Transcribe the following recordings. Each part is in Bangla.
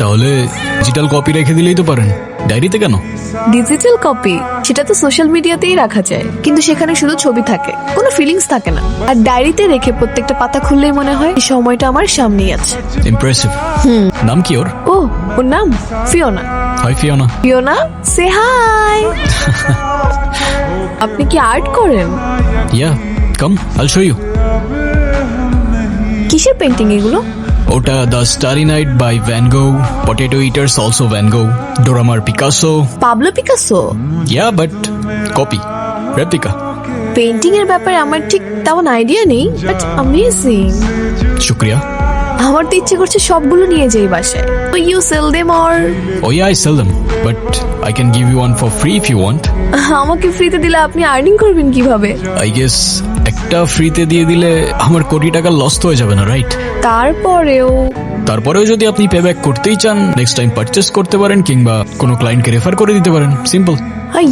তাহলে ডিজিটাল কপি রেখে দিলেই তো পারেন, ডায়েরিতে কেন? ডিজিটাল কপি সেটা তো সোশ্যাল মিডিয়াতেই রাখা যায়, কিন্তু সেখানে শুধু ছবি থাকে, কোনো ফিলিংস থাকে না। আর ডায়েরিতে রেখে প্রত্যেকটা পাতা খুললেই মনে হয় এই সময়টা আমার সামনেই আছে। ইমপ্রেসিভ। নাম কি ওর? ওর নাম Fiona. Hi Fiona. Fiona, say hi. আপনি কি আর্ট করেন? ইয়া, কাম আইল শো ইউ। কিসের পেন্টিং এগুলো? ওটা the starry night by van Gogh, potato eaters also van Gogh, Dora Maar Picasso. Pablo Picasso? Yeah, but copy, replica. Painting এর ব্যাপারে আমার ঠিক তেমন আইডিয়া নেই, বাট অ্যামেজিং। শুক্রিয়া। আমার তো ইচ্ছে করছে সবগুলো নিয়ে যাই বাসায়। তো you sell them or? Oh yeah, I sell them, but I can give you one for free if you want. আমাকে ফ্রিতে দিলে আপনি আর্নিং করবেন কিভাবে? I guess একটা ফ্রিতে দিয়ে দিলে আমার কোটি টাকা লস তো হয়ে যাবে না, রাইট? তারপরেও যদি আপনি পে ব্যাক করতেই চান, নেক্সট টাইম পারচেস করতে পারেন, কিংবা কোনো ক্লায়েন্টকে রেফার করে দিতে পারেন, সিম্পল।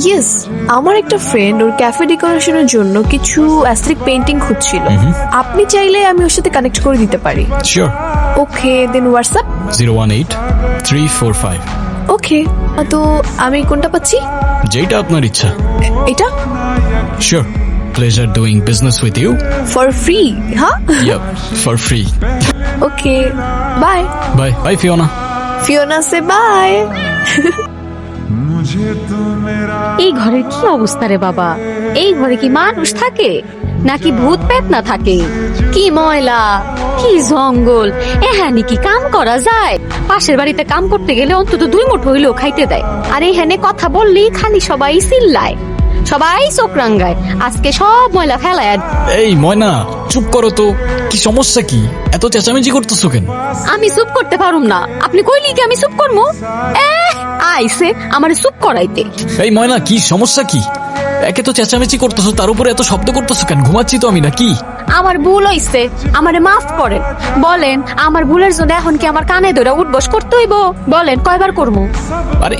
ইয়েস, আমার একটা ফ্রেন্ড ওর ক্যাফে ডেকোরেশনের জন্য কিছু অ্যাস্থেটিক পেইন্টিং খুঁজছিল। আপনি চাইলে আমি ওর সাথে কানেক্ট করে দিতে পারি। শিওর। ওকে, দেন হোয়াটসঅ্যাপ 018-345। ওকে, তো আমি কোনটা পাচ্ছি? যেটা আপনার ইচ্ছা। এটা? Sure. Pleasure doing business with you. For free? হ্যাঁ, yeah, for free. Okay, bye. Bye bye Fiona. Fiona say bye. এই ঘরের কি অবস্থা রে বাবা? এই ঘরে কি মানুষ থাকে নাকি ভূত পেত না থাকে? কি ময়লা, কি জঙ্গল, এখানে কি কাম করা যায়? পাশের বাড়িতে কাম করতে গেলে অন্তত 2 মুঠো হইলেও খাইতে দেয়, আর এখানে কথা বললেই খালি সবাই চিল্লায়, সবাই চোখ রাঙ্গায়। আজকে সব ময়লা ফেলায়। এই ময়না, চুপ করো তো। কি সমস্যা কি? এত চেঁচামেচি করতেছো কেন? আমি চুপ করতে পারুম না। আপনি কইলি কি আমি চুপ করবো? আইসে আমারে চুপ করাইতে। এই ময়না, কি সমস্যা কি? একে তো চেঁচামেচি করতেছো, তার উপরে এত শব্দ করতেছো কেন? ঘুমাচ্ছি তো আমি, নাকি? আমার ভুল হইছে, আমারে মাফ করেন। বলেন আমার ভুলের জন্য এখন কি আমার কানে ধরে উঠবস করতে হইব? বলেন কয়বার করবো? আরে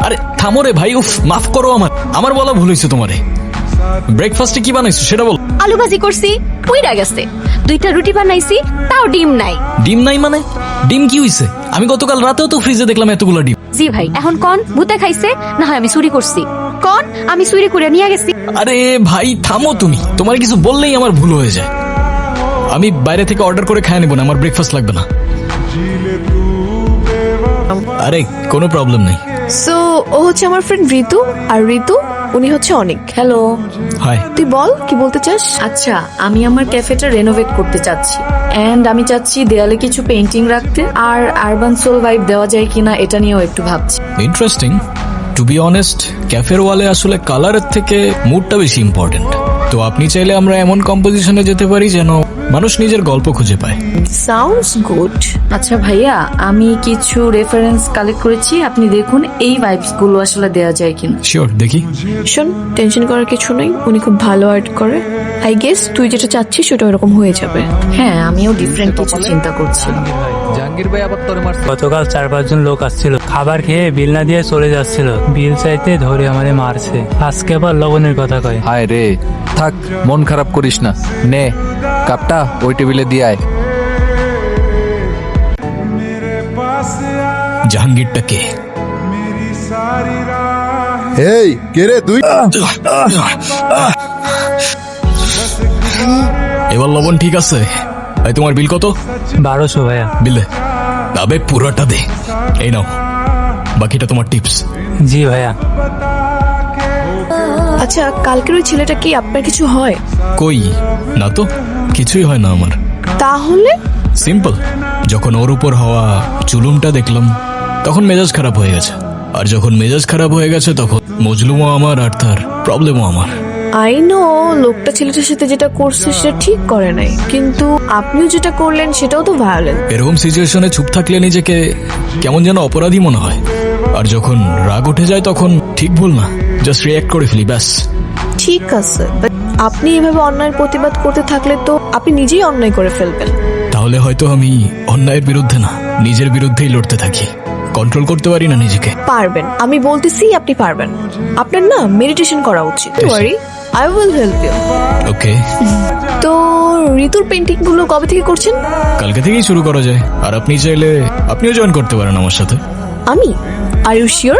আরে থামো রে ভাই, উফ, মাফ করো। আমার বলা ভুল হয়েছে তোমারে। ব্রেকফাস্টে কি বানাইছো সেটা বল। আলু ভাজি করছি, পুইরা গেছে। 2টা রুটি বানাইছি, তাও ডিম নাই। ডিম নাই মানে? ডিম কি হইছে? আমি গতকাল রাতেও তো ফ্রিজে দেখলাম এতগুলো ডিম। জি ভাই, এখন কোন ভূতে খাইছে না হয় আমি চুরি করছি? কোন আমি চুরি করে নিয়ে গেছি? আরে ভাই থামো তুমি, তোমার কিছু বললেই আমার ভুল হয়ে যায়। আমি বাইরে থেকে অর্ডার করে খায় নেবো না, আমার ব্রেকফাস্ট লাগবে না। আরে কোনো প্রবলেম নেই। সো ও হচ্ছে আমার ফ্রেন্ড ঋতু, আর ঋতু উনি হচ্ছে অনেক। হ্যালো। হাই। তুই বল কি বলতে চাস? আচ্ছা, আমি আমার ক্যাফেটা রেনোভেট করতে চাচ্ছি, এন্ড আমি চাচ্ছি দেয়ালে কিছু পেইন্টিং রাখতে, আর আরবান সোল ভাইব দেওয়া যায় কিনা এটা নিয়েও একটু ভাবছি। ইন্টারেস্টিং। টু বি অনেস্ট, ক্যাফের ওয়ালে আসলে কালারের থেকে মুডটা বেশি ইম্পর্টেন্ট। তো আপনি চাইলে আমরা এমন কম্পোজিশনে যেতে পারি যেন মানুষ নিজের গল্প খুঁজে পায়। Sounds good. আচ্ছা ভাইয়া, আমি কিছু রেফারেন্স কালেক্ট করেছি, আপনি দেখুন এই ভাইবস গুলো আসলে দেওয়া যায় কিনা। শিওর, দেখি। শোন, টেনশন করার কিছু নেই, উনি খুব ভালো আর্ট করে। আই গেস তুই যেটা চাচ্ছিস সেটা ওরকম হয়ে যাবে। হ্যাঁ, আমিও ডিফারেন্ট কিছু চিন্তা করছি। জাহাঙ্গীর ভাই আবার তোরে মারছে। গতকাল 4-5 জন লোক আসছিল, খাবার খেয়ে বিল না দিয়ে চলে যাচ্ছিল। বিল চাইতে ধরে আমাদের মারছে। আজকে আবার লবণের কথা কয়। হায় রে, থাক, মন খারাপ করিস না। নে কাপটা ওই টেবিলে দিয়ে আয়। জাহাঙ্গীরটা কে? এই কে রে তুই? এবার লবণ ঠিক আছে? এই তোমার বিল কত? 1200 ভাইয়া। বিল দে। তবে পুরোটা দে। এই নাও, বাকিটা তোমার টিপস। জি ভাইয়া। আচ্ছা, কালকের ওই ছেলেটা কি আপনার কিছু হয়? কই না তো, কিছুই হয় না আমার। তাহলে? সিম্পল, যখন ওর উপর হওয়া চুলুমটা দেখলাম তখন মেজাজ খারাপ হয়ে গেছে, আর যখন মেজাজ খারাপ হয়ে গেছে তখন মজলুমও আমার আর তার প্রবলেমও আমার। আই নো লোকটা ছেলেটার সাথে যেটা করছে সেটা ঠিক করে নাই, কিন্তু আপনিও যেটা করলেন সেটাও তো ভায়োলেন্ট। এরকম সিচুয়েশনে চুপ থাকলে নিজেকে কেমন যেন অপরাধী মনে হয়, আর যখন রাগ উঠে যায় তখন ঠিক ভুল না, জাস্ট রিঅ্যাক্ট করে ফেলি, ব্যাস। ঠিক আছে, বাট আপনি এভাবে অন্যায়ের প্রতিবাদ করতে থাকলে তো আপনি নিজেই অন্যায় করে ফেলবেন। তাহলে হয়তো আমি অন্যায়ের বিরুদ্ধে না, নিজের বিরুদ্ধেই লড়তে থাকি। কন্ট্রোল করতে পারি না নিজেকে। পারবেন, আমি বলতেছি আপনি পারবেন। আপনার না মেডিটেশন করা উচিত। ওয়ারি, আই উইল হেল্প ইউ। ওকে। তো ঋতুর পেন্টিং গুলো কবে থেকে করছেন? কালকে থেকেই শুরু করা যায়, আর আপনি চাইলে আপনিও জয়েন করতে পারেন আমার সাথে। আমি? Are you sure?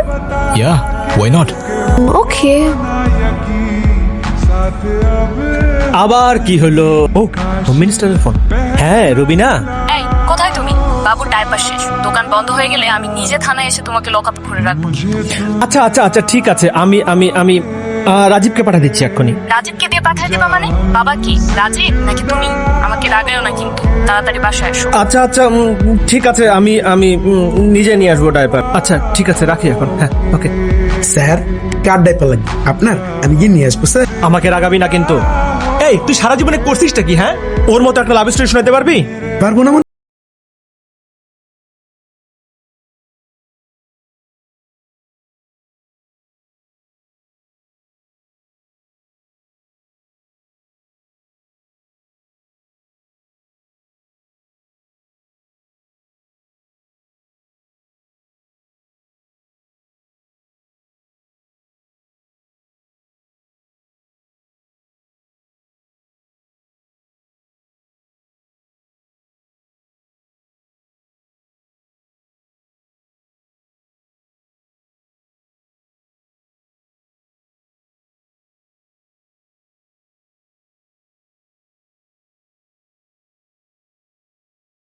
Yeah, why not? Okay. আবার কি হলো? ও, হোম মিনিস্টারের ফোন। হ্যাঁ রুবিনা, এই কোথায় তুমি? বাবুর ডাইপার শেষ, দোকান বন্ধ হয়ে গেলে আমি নিজে থানায় এসে তোমাকে লক আপ করে রাখবো। আচ্ছা আচ্ছা আচ্ছা ঠিক আছে, আমি আমি আমি রাজীবকে পাঠা দিচ্ছি এক্ষুনি। রাজীবকে দিয়ে পাঠিয়ে দেবা মানে? বাবা কি রাজীব নাকি তুমি? আমাকে রাগায়ও না কিন্তু, তাড়াতাড়ি বাসায় এসো। আচ্ছা আচ্ছা ঠিক আছে, আমি আমি নিজে নিয়ে আসবো ডাইপার। আচ্ছা ঠিক আছে, রাখি এখন। হ্যাঁ ওকে। স্যার কার ডাইপার লাগবে আপনার? আমি গিয়ে নিয়ে আসবো স্যার। আমাকে রাগাবি না কিন্তু। এই তুই সারা জীবনে করছিসটা কি? হ্যাঁ, ওর মতো একটা লাভ স্টোরি শোনাতে পারবি? পারবো না মানে?